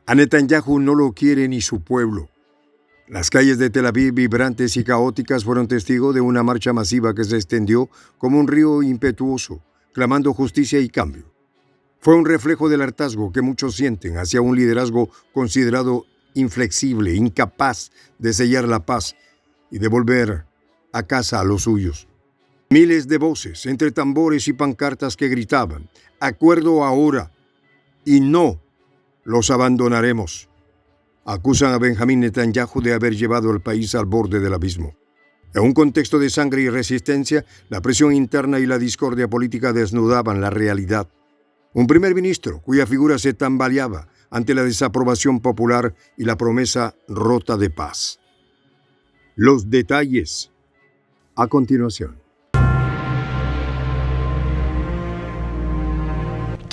A Netanyahu no lo quiere ni su pueblo. Las calles de Tel Aviv, vibrantes y caóticas, fueron testigo de una marcha masiva que se extendió como un río impetuoso, clamando justicia y cambio. Fue un reflejo del hartazgo que muchos sienten hacia un liderazgo considerado inflexible, incapaz de sellar la paz y de volver a casa a los suyos. Miles de voces, entre tambores y pancartas que gritaban: «Acuerdo ahora» y «No los abandonaremos». Acusan a Benjamín Netanyahu de haber llevado al país al borde del abismo. En un contexto de sangre y resistencia, la presión interna y la discordia política desnudaban la realidad. Un primer ministro cuya figura se tambaleaba ante la desaprobación popular y la promesa rota de paz. Los detalles a continuación.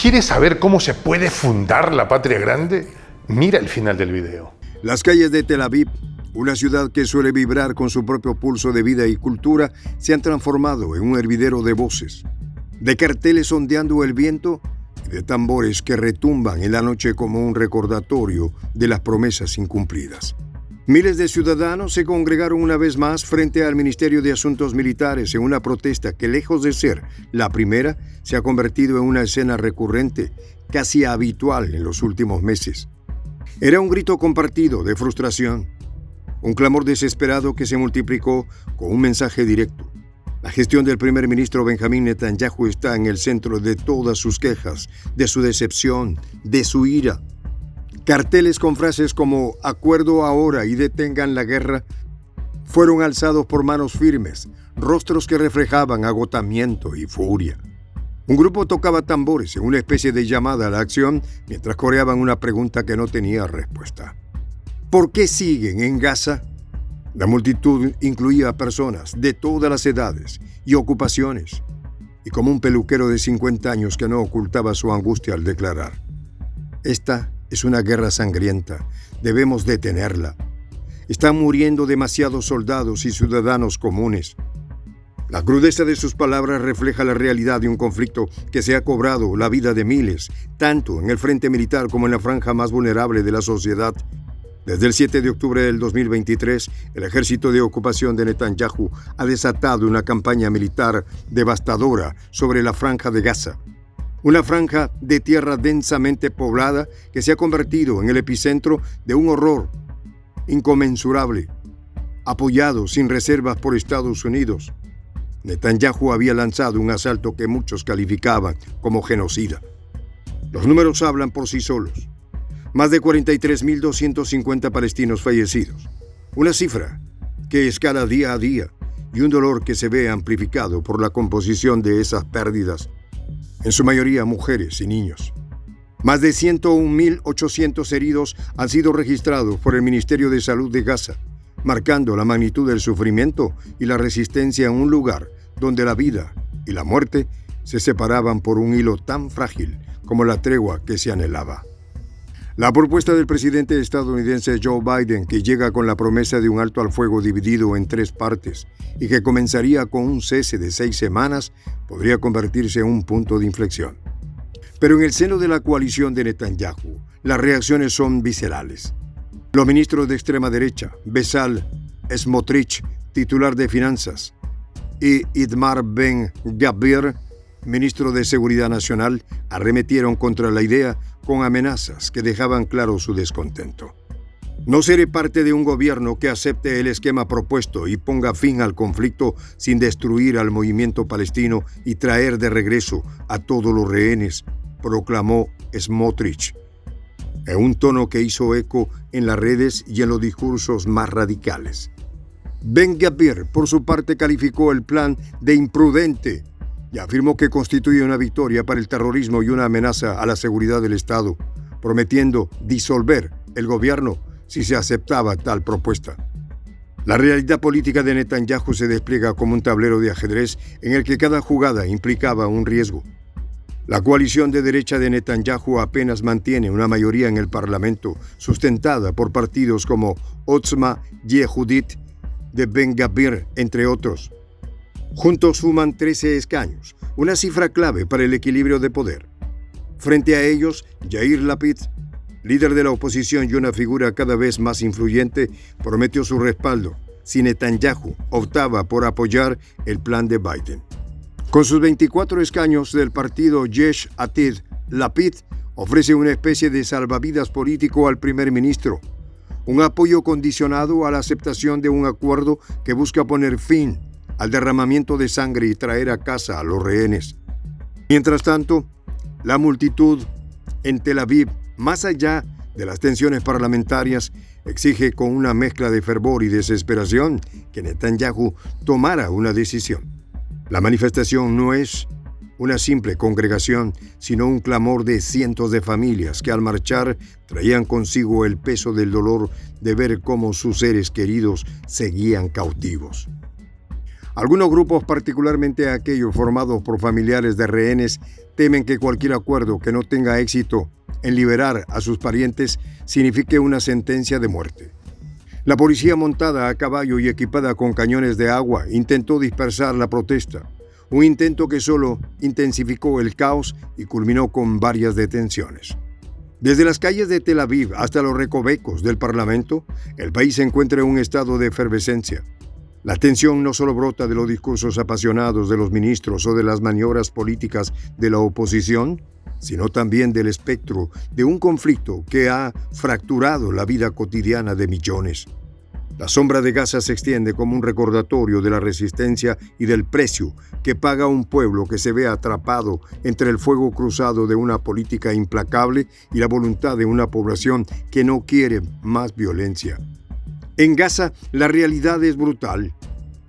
¿Quieres saber cómo se puede fundar la patria grande? Mira el final del video. Las calles de Tel Aviv, una ciudad que suele vibrar con su propio pulso de vida y cultura, se han transformado en un hervidero de voces, de carteles ondeando el viento y de tambores que retumban en la noche como un recordatorio de las promesas incumplidas. Miles de ciudadanos se congregaron una vez más frente al Ministerio de Asuntos Militares en una protesta que, lejos de ser la primera, se ha convertido en una escena recurrente, casi habitual en los últimos meses. Era un grito compartido de frustración, un clamor desesperado que se multiplicó con un mensaje directo. La gestión del primer ministro Benjamín Netanyahu está en el centro de todas sus quejas, de su decepción, de su ira. Carteles con frases como «Acuerdo ahora» y «Detengan la guerra» fueron alzados por manos firmes, rostros que reflejaban agotamiento y furia. Un grupo tocaba tambores en una especie de llamada a la acción mientras coreaban una pregunta que no tenía respuesta. ¿Por qué siguen en Gaza? La multitud incluía a personas de todas las edades y ocupaciones, y como un peluquero de 50 años que no ocultaba su angustia al declarar: «Esta es una guerra sangrienta, debemos detenerla. Están muriendo demasiados soldados y ciudadanos comunes». La crudeza de sus palabras refleja la realidad de un conflicto que se ha cobrado la vida de miles, tanto en el frente militar como en la franja más vulnerable de la sociedad. Desde el 7 de octubre del 2023, el ejército de ocupación de Netanyahu ha desatado una campaña militar devastadora sobre la franja de Gaza. Una franja de tierra densamente poblada que se ha convertido en el epicentro de un horror inconmensurable, apoyado sin reservas por Estados Unidos. Netanyahu había lanzado un asalto que muchos calificaban como genocida. Los números hablan por sí solos. Más de 43.250 palestinos fallecidos. Una cifra que escala día a día y un dolor que se ve amplificado por la composición de esas pérdidas, en su mayoría mujeres y niños. Más de 101.800 heridos han sido registrados por el Ministerio de Salud de Gaza, marcando la magnitud del sufrimiento y la resistencia en un lugar donde la vida y la muerte se separaban por un hilo tan frágil como la tregua que se anhelaba. La propuesta del presidente estadounidense Joe Biden, que llega con la promesa de un alto al fuego dividido en 3 partes y que comenzaría con un cese de 6 semanas, podría convertirse en un punto de inflexión. Pero en el seno de la coalición de Netanyahu, las reacciones son viscerales. Los ministros de extrema derecha, Bezalel Smotrich, titular de Finanzas, y Itamar Ben-Gvir, ministro de Seguridad Nacional, arremetieron contra la idea con amenazas que dejaban claro su descontento. No seré parte de un gobierno que acepte el esquema propuesto y ponga fin al conflicto sin destruir al movimiento palestino y traer de regreso a todos los rehenes, proclamó Smotrich, en un tono que hizo eco en las redes y en los discursos más radicales. Ben-Gvir, por su parte, calificó el plan de imprudente y afirmó que constituye una victoria para el terrorismo y una amenaza a la seguridad del Estado, prometiendo disolver el gobierno si se aceptaba tal propuesta. La realidad política de Netanyahu se despliega como un tablero de ajedrez en el que cada jugada implicaba un riesgo. La coalición de derecha de Netanyahu apenas mantiene una mayoría en el Parlamento, sustentada por partidos como Otzma Yehudit de Ben-Gvir, entre otros. Juntos suman 13 escaños, una cifra clave para el equilibrio de poder. Frente a ellos, Yair Lapid, líder de la oposición y una figura cada vez más influyente, prometió su respaldo si Netanyahu optaba por apoyar el plan de Biden. Con sus 24 escaños del partido Yesh Atid, Lapid ofrece una especie de salvavidas político al primer ministro, un apoyo condicionado a la aceptación de un acuerdo que busca poner fin al derramamiento de sangre y traer a casa a los rehenes. Mientras tanto, la multitud en Tel Aviv, más allá de las tensiones parlamentarias, exige con una mezcla de fervor y desesperación que Netanyahu tomara una decisión. La manifestación no es una simple congregación, sino un clamor de cientos de familias que al marchar traían consigo el peso del dolor de ver cómo sus seres queridos seguían cautivos. Algunos grupos, particularmente aquellos formados por familiares de rehenes, temen que cualquier acuerdo que no tenga éxito en liberar a sus parientes signifique una sentencia de muerte. La policía montada a caballo y equipada con cañones de agua intentó dispersar la protesta, un intento que solo intensificó el caos y culminó con varias detenciones. Desde las calles de Tel Aviv hasta los recovecos del Parlamento, el país se encuentra en un estado de efervescencia. La tensión no solo brota de los discursos apasionados de los ministros o de las maniobras políticas de la oposición, sino también del espectro de un conflicto que ha fracturado la vida cotidiana de millones. La sombra de Gaza se extiende como un recordatorio de la resistencia y del precio que paga un pueblo que se ve atrapado entre el fuego cruzado de una política implacable y la voluntad de una población que no quiere más violencia. En Gaza, la realidad es brutal.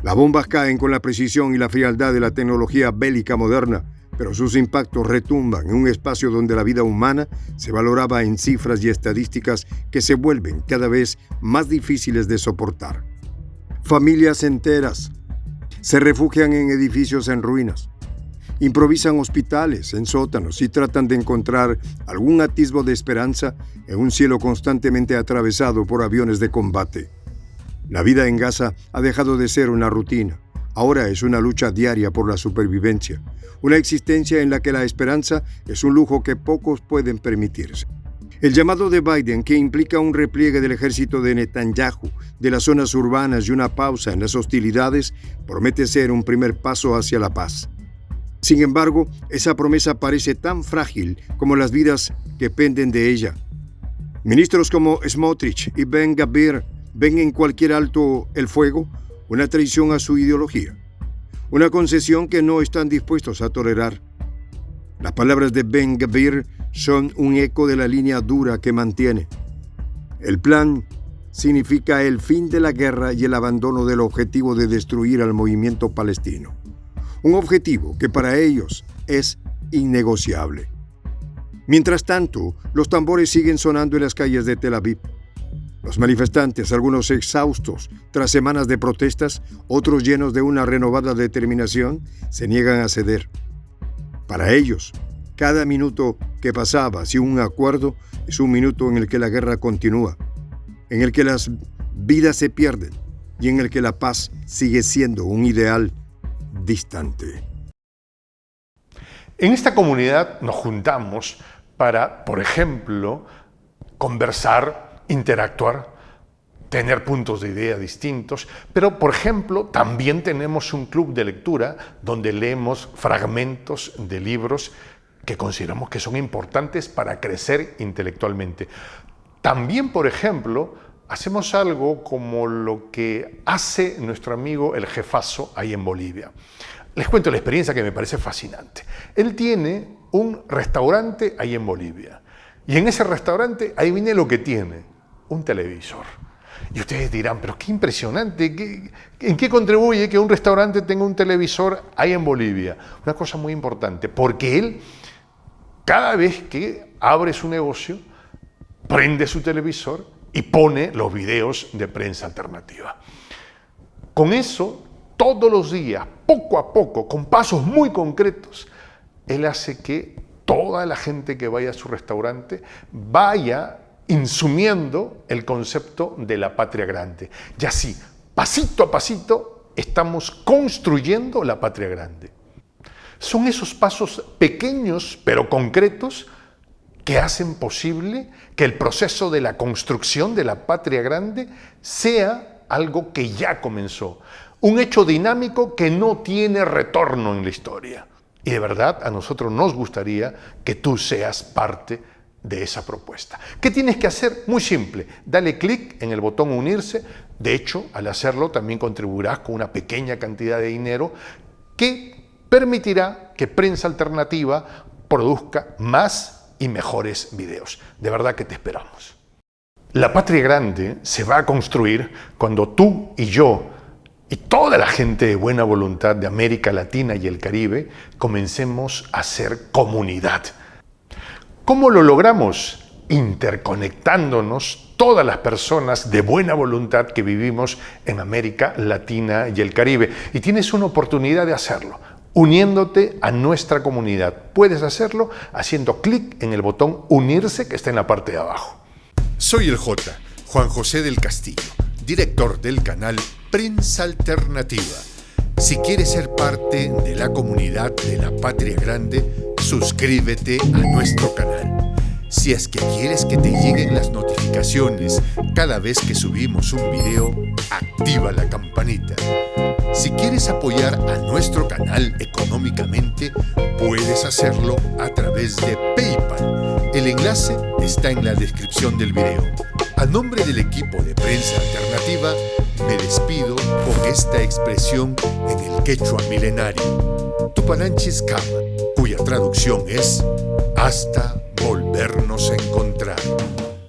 Las bombas caen con la precisión y la frialdad de la tecnología bélica moderna, pero sus impactos retumban en un espacio donde la vida humana se valoraba en cifras y estadísticas que se vuelven cada vez más difíciles de soportar. Familias enteras se refugian en edificios en ruinas, improvisan hospitales en sótanos y tratan de encontrar algún atisbo de esperanza en un cielo constantemente atravesado por aviones de combate. La vida en Gaza ha dejado de ser una rutina. Ahora es una lucha diaria por la supervivencia, una existencia en la que la esperanza es un lujo que pocos pueden permitirse. El llamado de Biden, que implica un repliegue del ejército de Netanyahu de las zonas urbanas y una pausa en las hostilidades, promete ser un primer paso hacia la paz. Sin embargo, esa promesa parece tan frágil como las vidas que penden de ella. Ministros como Smotrich y Ben-Gvir ven en cualquier alto el fuego una traición a su ideología, una concesión que no están dispuestos a tolerar. Las palabras de Ben-Gvir son un eco de la línea dura que mantiene. El plan significa el fin de la guerra y el abandono del objetivo de destruir al movimiento palestino, un objetivo que para ellos es innegociable. Mientras tanto, los tambores siguen sonando en las calles de Tel Aviv. Los manifestantes, algunos exhaustos tras semanas de protestas, otros llenos de una renovada determinación, se niegan a ceder. Para ellos, cada minuto que pasaba sin un acuerdo es un minuto en el que la guerra continúa, en el que las vidas se pierden y en el que la paz sigue siendo un ideal distante. En esta comunidad nos juntamos para, por ejemplo, conversar, interactuar, tener puntos de idea distintos, pero, por ejemplo, también tenemos un club de lectura donde leemos fragmentos de libros que consideramos que son importantes para crecer intelectualmente. También, por ejemplo, hacemos algo como lo que hace nuestro amigo el jefazo ahí en Bolivia. Les cuento la experiencia que me parece fascinante. Él tiene un restaurante ahí en Bolivia y en ese restaurante, ahí viene lo que tiene. Un televisor. Y ustedes dirán, pero qué impresionante, ¿en qué contribuye que un restaurante tenga un televisor ahí en Bolivia? Una cosa muy importante, porque él, cada vez que abre su negocio, prende su televisor y pone los videos de prensa alternativa. Con eso, todos los días, poco a poco, con pasos muy concretos, él hace que toda la gente que vaya a su restaurante vaya insumiendo el concepto de la patria grande. Y así, pasito a pasito, estamos construyendo la patria grande. Son esos pasos pequeños pero concretos que hacen posible que el proceso de la construcción de la patria grande sea algo que ya comenzó, un hecho dinámico que no tiene retorno en la historia. Y de verdad a nosotros nos gustaría que tú seas parte de esa propuesta. ¿Qué tienes que hacer? Muy simple, dale clic en el botón unirse. De hecho, al hacerlo también contribuirás con una pequeña cantidad de dinero que permitirá que Prensa Alternativa produzca más y mejores videos. De verdad que te esperamos. La patria grande se va a construir cuando tú y yo y toda la gente de buena voluntad de América Latina y el Caribe comencemos a ser comunidad. ¿Cómo lo logramos? Interconectándonos todas las personas de buena voluntad que vivimos en América Latina y el Caribe. Y tienes una oportunidad de hacerlo, uniéndote a nuestra comunidad. Puedes hacerlo haciendo clic en el botón unirse que está en la parte de abajo. Soy el J, Juan José del Castillo, director del canal Prensa Alternativa. Si quieres ser parte de la comunidad de la Patria Grande, suscríbete a nuestro canal. Si es que quieres que te lleguen las notificaciones cada vez que subimos un video, activa la campanita. Si quieres apoyar a nuestro canal económicamente, puedes hacerlo a través de PayPal. El enlace está en la descripción del video. A nombre del equipo de Prensa Alternativa, me despido con esta expresión en el quechua milenario, Tupananchis Kama, cuya traducción es hasta volvernos a encontrar.